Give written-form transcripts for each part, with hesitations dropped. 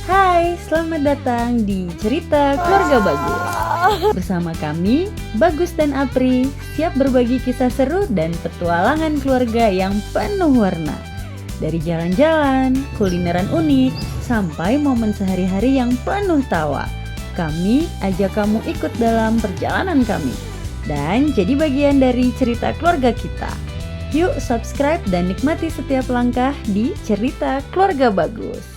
Hai, selamat datang di Cerita Keluarga Bagus. Bersama kami, Bagus dan Apri, siap berbagi kisah seru dan petualangan keluarga yang penuh warna. Dari jalan-jalan, kulineran unik, sampai momen sehari-hari yang penuh tawa. Kami ajak kamu ikut dalam perjalanan kami dan jadi bagian dari cerita keluarga kita. Yuk subscribe dan nikmati setiap langkah di Cerita Keluarga Bagus.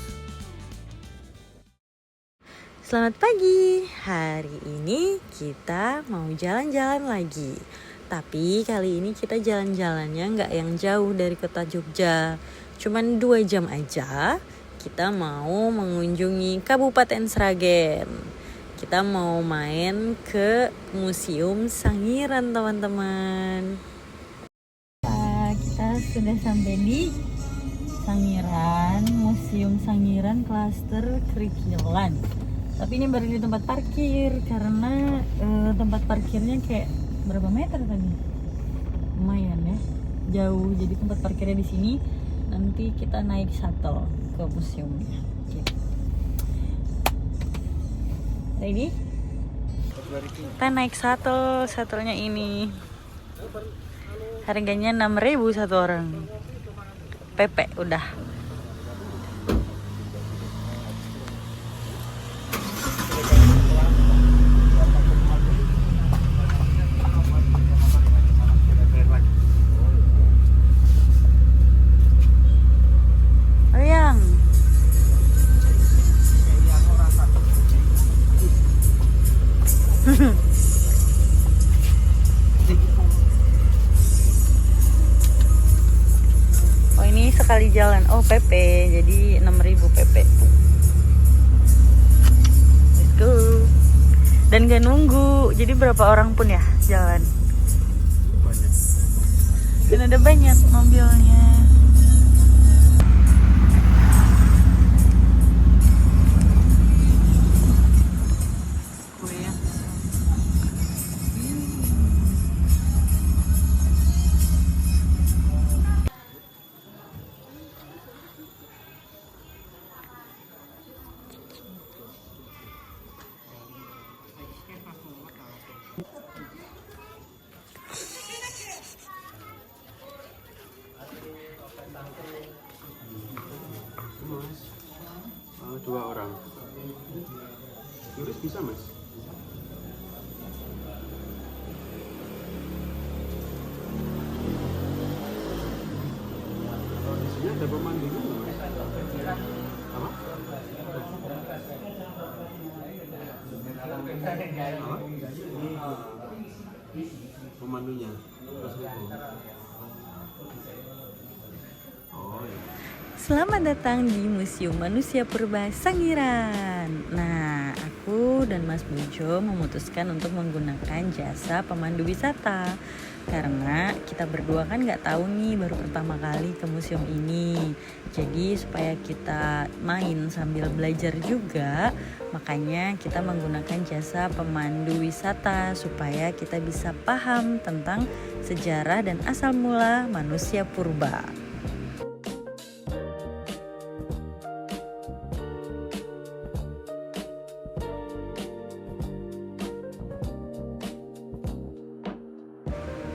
Selamat pagi, hari ini kita mau jalan-jalan lagi. Tapi kali ini kita jalan-jalannya nggak yang jauh dari kota Jogja. Cuman 2 jam aja, kita mau mengunjungi Kabupaten Sragen. Kita mau main ke Museum Sangiran, teman-teman. Kita sudah sampai di Sangiran, Museum Sangiran Klaster Krikilan. Tapi ini baru di tempat parkir karena tempat parkirnya kayak berapa meter tadi? Lumayan ya, jauh. Jadi tempat parkirnya di sini. Nanti kita naik shuttle ke museumnya. Gitu. Ready? Kita naik shuttle-nya ini. Harganya 6.000 satu orang. PP udah. Ayang. Oh, ini sekali jalan. Oh, PP. Jadi 6.000 PP. Let's go. Dan gak nunggu. Jadi berapa orang pun ya jalan. Dan ada banyak mobilnya. Mas, 2 orang. Lurus bisa, Mas? Di sini ada pemandunya, Mas. Apa? Pemandunya. Oh ya. Selamat datang di Museum Manusia Purba Sangiran. Nah, aku dan Mas Bojo memutuskan untuk menggunakan jasa pemandu wisata. Karena kita berdua kan gak tahu nih, baru pertama kali ke museum ini. Jadi supaya kita main sambil belajar juga, makanya kita menggunakan jasa pemandu wisata supaya kita bisa paham tentang sejarah dan asal mula manusia purba.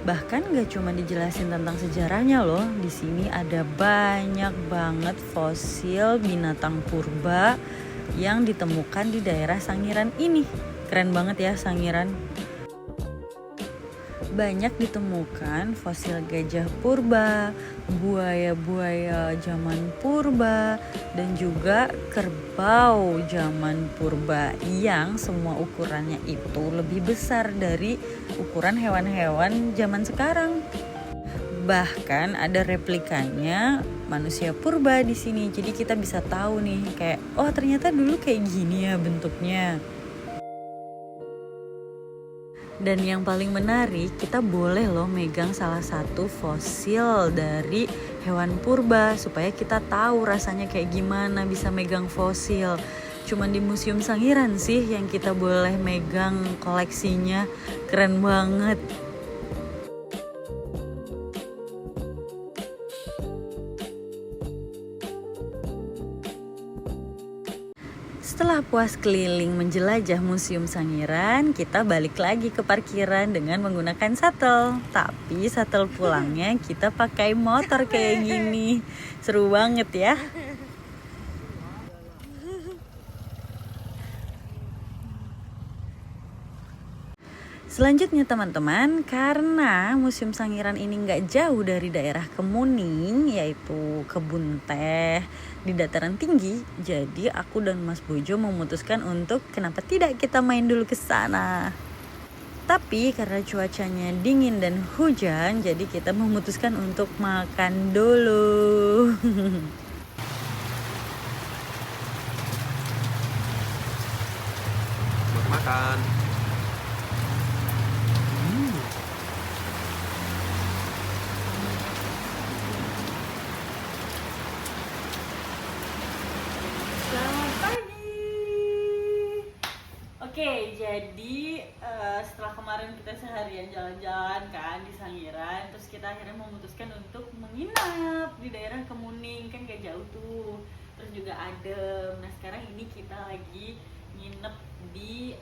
Bahkan gak cuma dijelasin tentang sejarahnya loh, di sini ada banyak banget fosil binatang purba yang ditemukan di daerah Sangiran ini. Keren banget ya Sangiran. Banyak ditemukan fosil gajah purba, buaya-buaya zaman purba, dan juga kerbau zaman purba yang semua ukurannya itu lebih besar dari ukuran hewan-hewan zaman sekarang. Bahkan ada replikanya manusia purba di sini. Jadi kita bisa tahu nih kayak, oh ternyata dulu kayak gini ya bentuknya. Dan yang paling menarik, kita boleh loh megang salah satu fosil dari hewan purba supaya kita tahu rasanya kayak gimana bisa megang fosil. Cuman di Museum Sangiran sih yang kita boleh megang koleksinya. Keren banget. Setelah puas keliling menjelajah Museum Sangiran, kita balik lagi ke parkiran dengan menggunakan shuttle. Tapi shuttle pulangnya kita pakai motor kayak gini. Seru banget ya. Selanjutnya teman-teman, karena Museum Sangiran ini nggak jauh dari daerah Kemuning, yaitu kebun teh di dataran tinggi, jadi aku dan Mas Bojo memutuskan untuk kenapa tidak kita main dulu ke sana. Tapi karena cuacanya dingin dan hujan, jadi kita memutuskan untuk makan dulu. Makan. Selamat pagi. Oke, jadi setelah kemarin kita seharian jalan-jalan kan di Sangiran, terus kita akhirnya memutuskan untuk menginap di daerah Kemuning, kan gak jauh tuh, terus juga adem. Nah sekarang ini kita lagi nginep di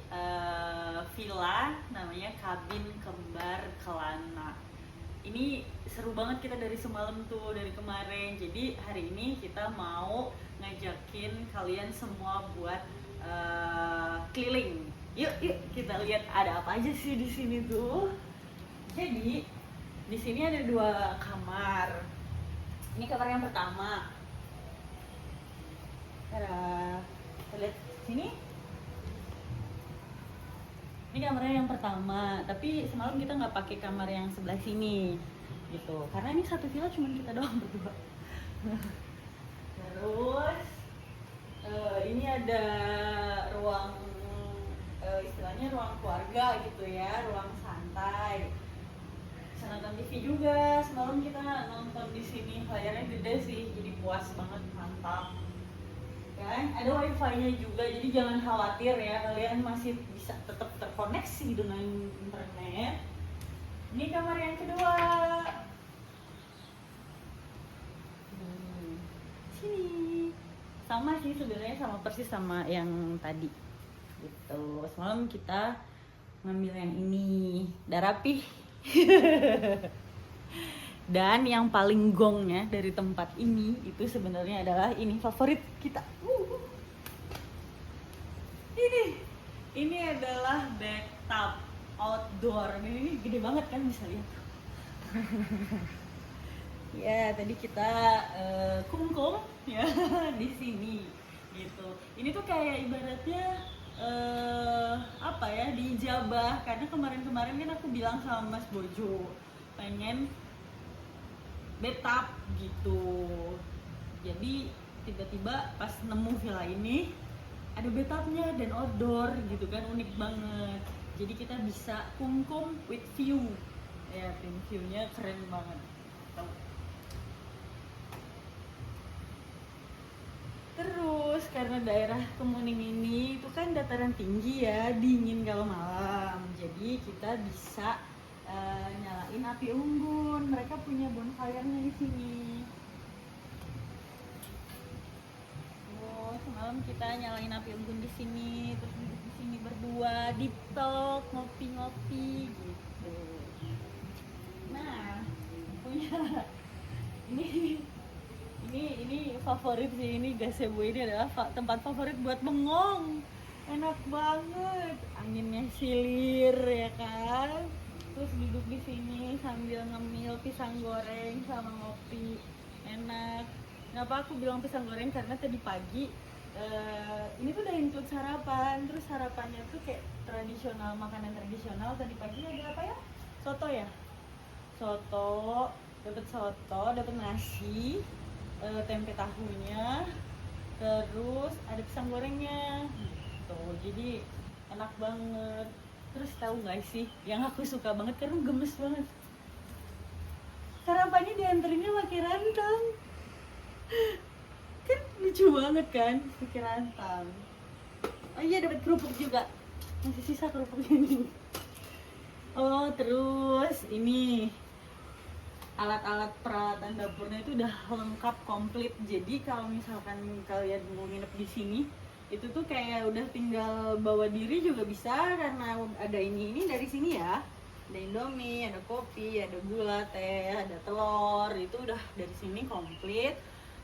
villa namanya Kabin Kembar Kelana. Ini seru banget, kita dari semalam tuh, dari kemarin. Jadi hari ini kita mau ngajakin kalian semua buat keliling. Yuk kita lihat ada apa aja sih di sini tuh. Jadi di sini ada 2 kamar. Ini kamar yang pertama. Kita lihat sini. Ini kamarnya yang pertama, tapi semalam kita nggak pakai kamar yang sebelah sini gitu, karena ini satu villa cuma kita doang berdua. Terus ini ada ruang istilahnya ruang keluarga gitu ya, ruang santai. Bisa nonton TV juga, semalam kita nonton di sini, layarnya gede sih, jadi puas banget, mantap. Kan ada wifi-nya juga, jadi jangan khawatir ya, kalian masih bisa tetap terkoneksi dengan internet. Ini kamar yang kedua. Sini sama sih sebenarnya, sama persis sama yang tadi gitu. Semalam kita ngambil yang ini, udah rapih. Dan yang paling gongnya dari tempat ini itu sebenarnya adalah ini, favorit kita. Ini adalah bathtub outdoor. Ini gede banget kan, bisa lihat. Ya, tadi kita kungkung ya di sini gitu. Ini tuh kayak ibaratnya apa ya, diijabah, karena kemarin kan aku bilang sama Mas Bojo pengen bathtub gitu. Jadi tiba-tiba pas nemu villa ini ada bathtubnya dan outdoor gitu kan, unik banget. Jadi kita bisa kungkum with view. Ya, view-nya keren banget. Tuh. Terus karena daerah Kemuning ini itu kan dataran tinggi ya, dingin kalau malam. Jadi kita bisa nyalain api unggun. Mereka punya bonfire-nya di sini. Oh, semalam kita nyalain api unggun di sini, terus duduk di sini berdua, deep talk, ngopi-ngopi gitu. Nah, punya ini favorit sih, ini gazebo ini adalah tempat favorit buat bengong. Enak banget, anginnya silir ya kan. Terus duduk di sini sambil ngemil pisang goreng sama ngopi, enak. Kenapa aku bilang pisang goreng? Karena tadi pagi ini tuh udah include sarapan. Terus sarapannya tuh kayak tradisional, makanan tradisional. Tadi pagi ada apa ya? Soto ya? Soto, dapat nasi, tempe tahunya, terus ada pisang gorengnya gitu. Jadi enak banget. Terus tahu nggak sih yang aku suka banget, karena gemes banget, sarapannya dianterinnya pakai rantang. Kan lucu banget kan, pakai rantang. Oh iya, dapat kerupuk juga, masih sisa kerupuknya nih. Oh, terus ini alat-alat peralatan dapurnya itu udah lengkap komplit. Jadi kalau misalkan kalian mau nginep di sini, Itu tuh kayak udah tinggal bawa diri juga bisa karena ada ini dari sini ya. Ada Indomie, ada kopi, ada gula, teh, ada telur. Itu udah dari sini komplit.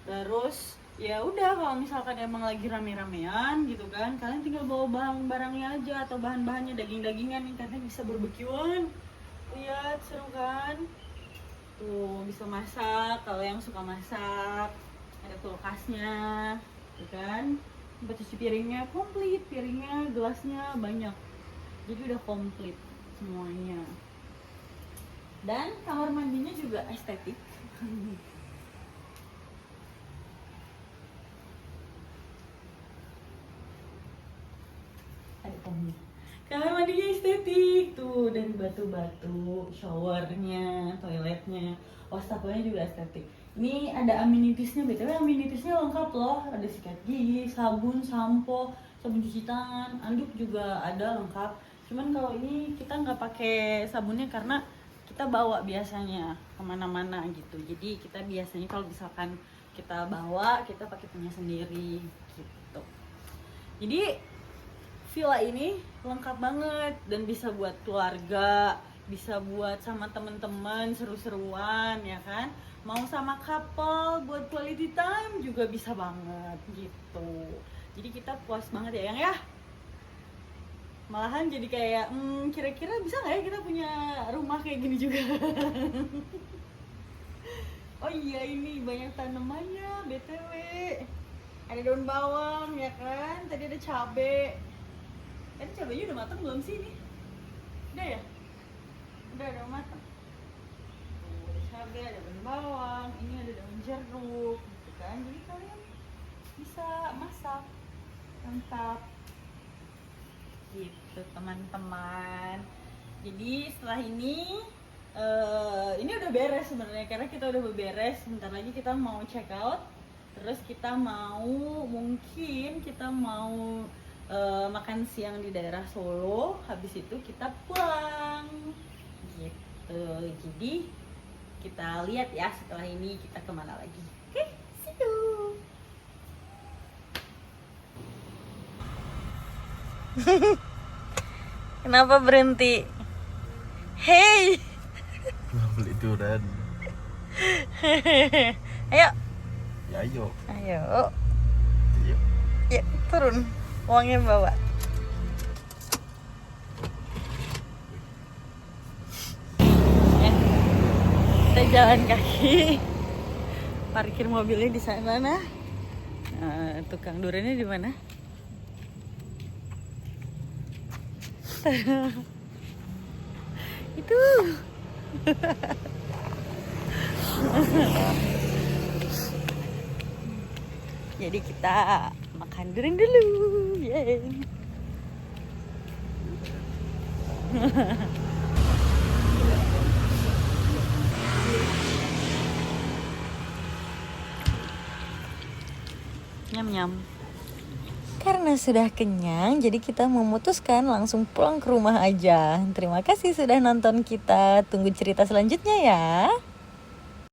Terus ya udah kalau misalkan emang lagi rame-ramean gitu kan, kalian tinggal bawa barang-barangnya aja atau bahan-bahannya, daging-dagingan nih karena bisa barbekyuan. Lihat seru kan? Tuh bisa masak kalau yang suka masak. Ada kulkasnya, gitu kan? Tempat cuci piringnya komplit, piringnya, gelasnya banyak. Jadi udah komplit semuanya. Dan kamar mandinya juga estetik. Ada pomnya. Kamar mandinya estetik tuh, dari batu-batu, showernya, toiletnya, wastafelnya juga estetik. Ini ada aminitiesnya, btw aminitiesnya lengkap loh, ada sikat gigi, sabun, sampo, sabun cuci tangan, anduk juga ada lengkap. Cuman kalau ini kita nggak pakai sabunnya karena kita bawa biasanya kemana-mana gitu. Jadi kita biasanya kalau misalkan kita bawa, kita pakai punya sendiri gitu. Jadi villa ini lengkap banget dan bisa buat keluarga, bisa buat sama temen-temen seru-seruan ya kan. Mau sama couple buat quality time juga bisa banget gitu. Jadi kita puas banget ya Yang ya. Malahan jadi kayak kira-kira bisa nggak ya kita punya rumah kayak gini juga. Oh iya, ini banyak tanamannya btw. Ada daun bawang ya kan, tadi ada cabe. Tadi cabenya udah matang belum sih ini? Udah ya? Udah matang. Ada cabai, ada daun bawang, ini ada daun jeruk gitu kan. Jadi kalian bisa masak lengkap gitu teman-teman. Jadi setelah ini udah beres sebenarnya karena kita udah beberes. Bentar lagi kita mau check out. Terus kita mau makan siang di daerah Solo. Habis itu kita pulang gitu. Jadi kita lihat ya setelah ini kita kemana lagi. Oke, see you. Kenapa berhenti? Hey. Mau beli durian. Ayo. Ya ayo. Ayo. Ayo. Ya, turun. Uangnya bawa. Kita jalan kaki. Parkir mobilnya di sana. Nah, tukang duriannya di mana? Itu. Jadi kita makan durian dulu. Yeay. Nyam-nyam. Karena sudah kenyang, jadi kita memutuskan langsung pulang ke rumah aja. Terima kasih sudah nonton kita. Tunggu cerita selanjutnya ya.